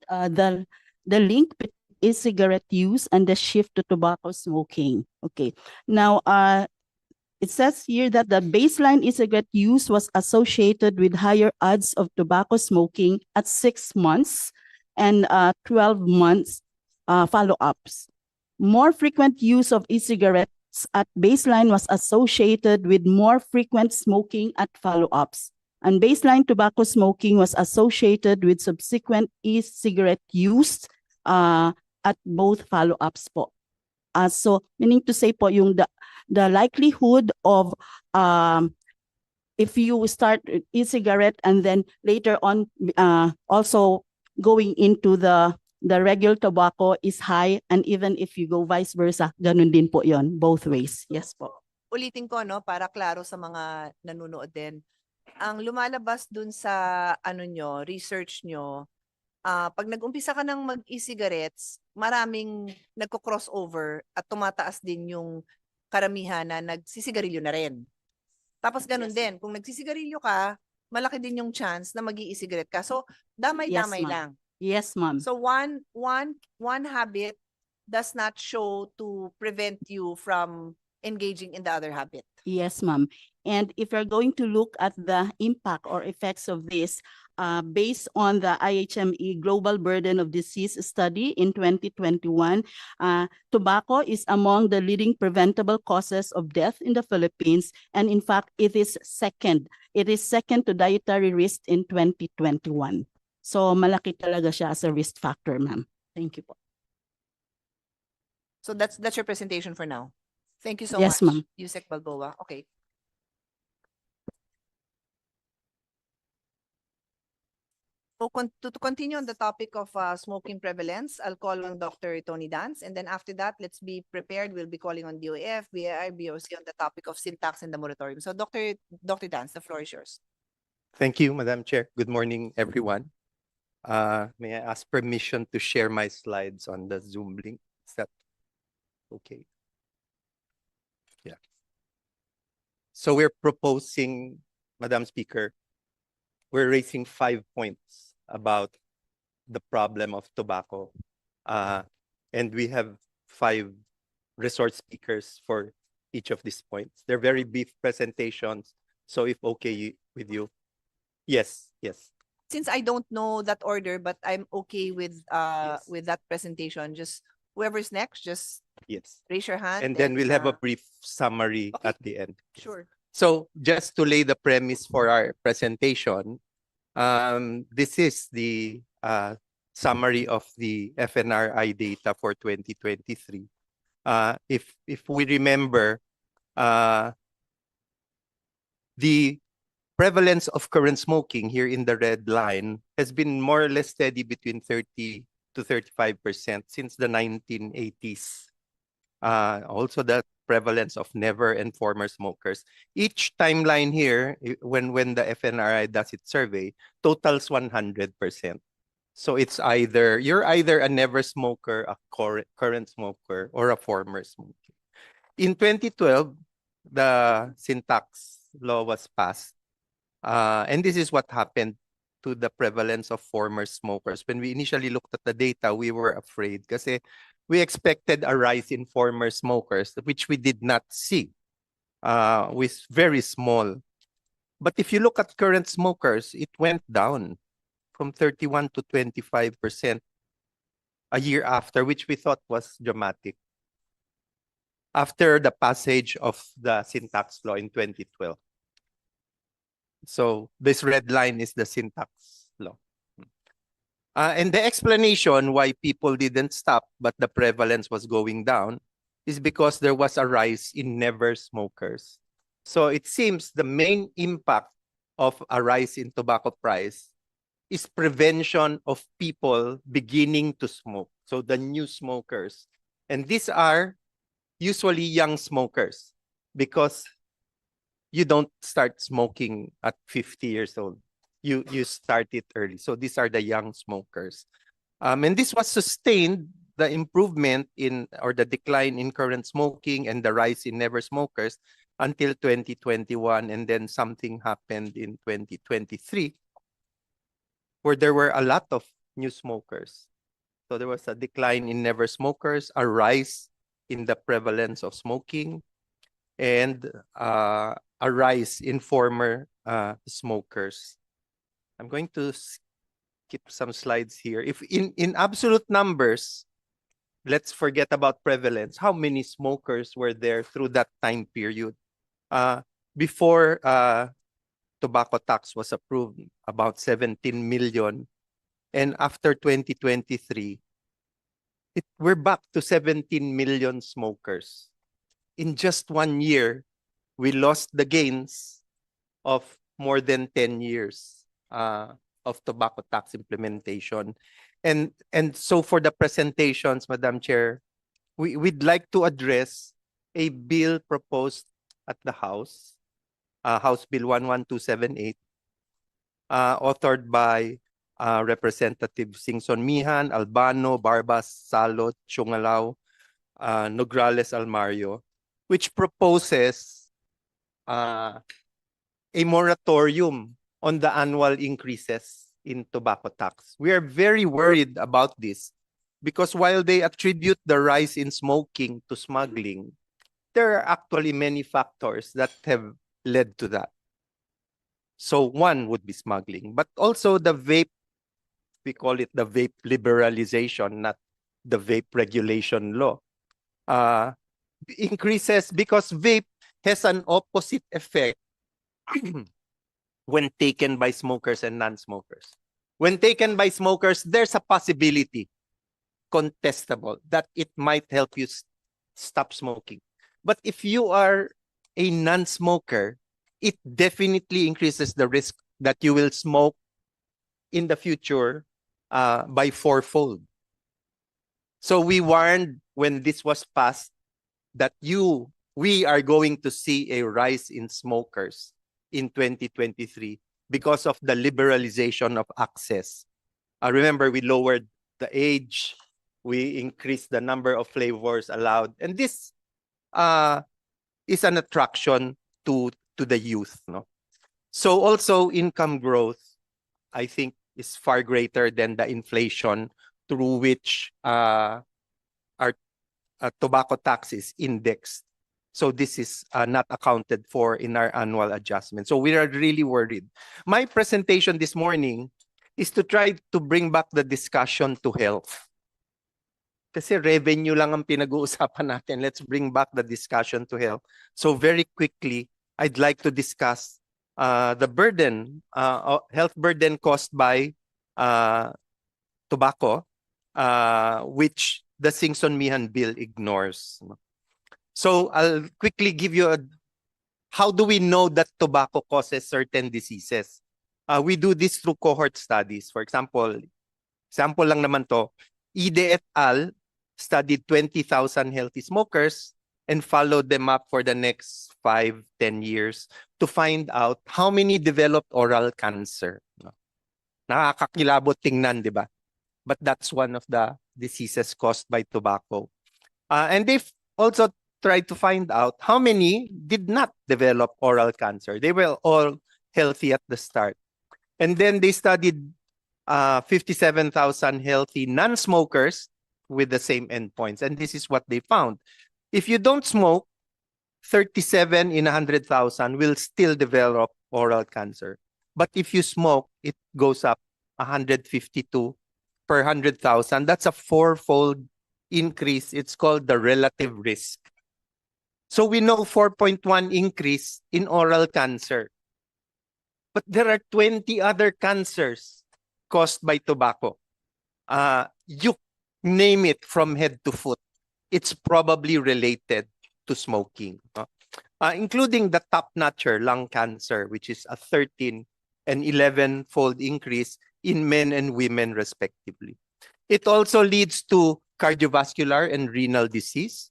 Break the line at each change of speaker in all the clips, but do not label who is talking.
the link between e-cigarette use and the shift to tobacco smoking. Okay, now it says here that the baseline e-cigarette use was associated with higher odds of tobacco smoking at 6 months and 12 months follow-ups. More frequent use of e-cigarettes at baseline was associated with more frequent smoking at follow-ups. And baseline tobacco smoking was associated with subsequent e-cigarette use at both follow-ups po. So meaning to say po yung the likelihood of if you start e-cigarette and then later on also going into the regular tobacco is high, and even if you go vice versa, ganun din po yon, both ways. Yes po.
Ulitin ko, no, para klaro sa mga nanonood din. Ang lumalabas dun sa research nyo, pag nag-umpisa ka ng mag-e-cigarettes, maraming nagko-crossover at tumataas din yung karamihan na nagsisigarilyo na rin. Tapos ganun din, kung nagsisigarilyo ka, malaki din yung chance na mag-e-cigarette ka. So, damay-damay lang.
Yes, ma'am.
So one habit does not show to prevent you from engaging in the other habit.
Yes, ma'am. And if you're going to look at the impact or effects of this, based on the IHME Global Burden of Disease study in 2021, tobacco is among the leading preventable causes of death in the Philippines. And in fact, it is second. It is second to dietary risk in 2021. So malaki talaga siya as a risk factor, ma'am. Thank you po.
So that's your presentation for now. Thank you so
Yes,
much,
ma'am.
Yusek Balboa. Okay. So to continue on the topic of smoking prevalence, I'll call on Dr. Tony Dance, and then after that, let's be prepared. We'll be calling on DOF, BIR, BOC on the topic of syntax and the moratorium. So Dr. Dance, the floor is yours.
Thank you, Madam Chair. Good morning, everyone. May I ask permission to share my slides on the Zoom link? Is that okay? Yeah. So we're proposing, Madam Speaker, we're raising 5 points about the problem of tobacco. And we have 5 resource speakers for each of these points. They're very brief presentations. So if okay with you. Yes, yes.
Since I don't know that order, but I'm okay with that presentation, just whoever's next, just
yes,
raise your hand.
And then we'll have a brief summary
okay.
at the end.
Sure.
So just to lay the premise for our presentation, this is the summary of the FNRI data for 2023. If we remember, the prevalence of current smoking here in the red line has been more or less steady between 30 to 35% since the 1980s. Also the prevalence of never and former smokers. Each timeline here, when the FNRI does its survey, totals 100%. So it's you're either a never smoker, a current smoker, or a former smoker. In 2012, the syntax law was passed. And this is what happened to the prevalence of former smokers. When we initially looked at the data, we were afraid kasi we expected a rise in former smokers, which we did not see, with very small. But if you look at current smokers, it went down from 31 to 25% a year after, which we thought was dramatic, after the passage of the syntax law in 2012. So this red line is the syntax law. And the explanation why people didn't stop, but the prevalence was going down, is because there was a rise in never smokers. So it seems the main impact of a rise in tobacco price is prevention of people beginning to smoke. So the new smokers. And these are usually young smokers because you don't start smoking at 50 years old. You start it early. So these are the young smokers. And this was sustained, the improvement in or the decline in current smoking and the rise in never smokers until 2021. And then something happened in 2023 where there were a lot of new smokers. So there was a decline in never smokers, a rise in the prevalence of smoking, and a rise in former smokers. I'm going to skip some slides here. If in absolute numbers, let's forget about prevalence. How many smokers were there through that time period? Before tobacco tax was approved, about 17 million. And after 2023, we're back to 17 million smokers. In just 1 year, we lost the gains of more than 10 years of tobacco tax implementation. And so for the presentations, Madam Chair, we'd like to address a bill proposed at the House, House Bill 11278, authored by Representative Singson Mihan, Albano, Barbas, Salot, Chungalao, Nograles Almario, which proposes a moratorium on the annual increases in tobacco tax. We are very worried about this because while they attribute the rise in smoking to smuggling, there are actually many factors that have led to that. So one would be smuggling, but also the vape, we call it the vape liberalization, not the vape regulation law, increases because vape has an opposite effect when taken by smokers and non-smokers. When taken by smokers, there's a possibility, contestable, that it might help you stop smoking. But if you are a non-smoker, it definitely increases the risk that you will smoke in the future by fourfold. So we warned when this was passed that we are going to see a rise in smokers in 2023 because of the liberalization of access. Remember, we lowered the age, we increased the number of flavors allowed, and this is an attraction to the youth. No? So also income growth, I think, is far greater than the inflation through which our tobacco tax is indexed. So this is not accounted for in our annual adjustment. So we are really worried. My presentation this morning is to try to bring back the discussion to health. Kasi revenue lang ang pinag-uusapan natin. Let's bring back the discussion to health. So very quickly, I'd like to discuss the burden, health burden caused by tobacco, which the Singson-Mihan bill ignores. So I'll quickly give you how do we know that tobacco causes certain diseases? We do this through cohort studies. For example lang naman to, Ide et al. Studied 20,000 healthy smokers and followed them up for the next 5-10 years to find out how many developed oral cancer. Nakakakilabot tingnan, di ba? But that's one of the diseases caused by tobacco. And they've also tried to find out how many did not develop oral cancer. They were all healthy at the start. And then they studied 57,000 healthy non-smokers with the same endpoints. And this is what they found. If you don't smoke, 37 in 100,000 will still develop oral cancer. But if you smoke, it goes up 152 per 100,000. That's a fourfold increase. It's called the relative risk. So we know 4.1 increase in oral cancer. But there are 20 other cancers caused by tobacco. You name it from head to foot. It's probably related to smoking, including the top-notcher, lung cancer, which is a 13 and 11-fold increase in men and women, respectively. It also leads to cardiovascular and renal disease,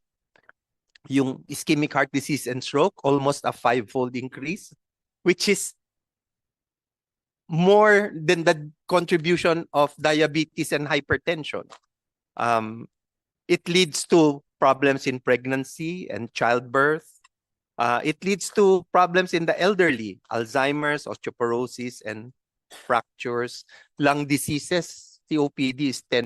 yung ischemic heart disease and stroke, almost a 5-fold increase, which is more than the contribution of diabetes and hypertension. It leads to problems in pregnancy and childbirth. It leads to problems in the elderly, Alzheimer's, osteoporosis, and fractures, lung diseases, COPD is 10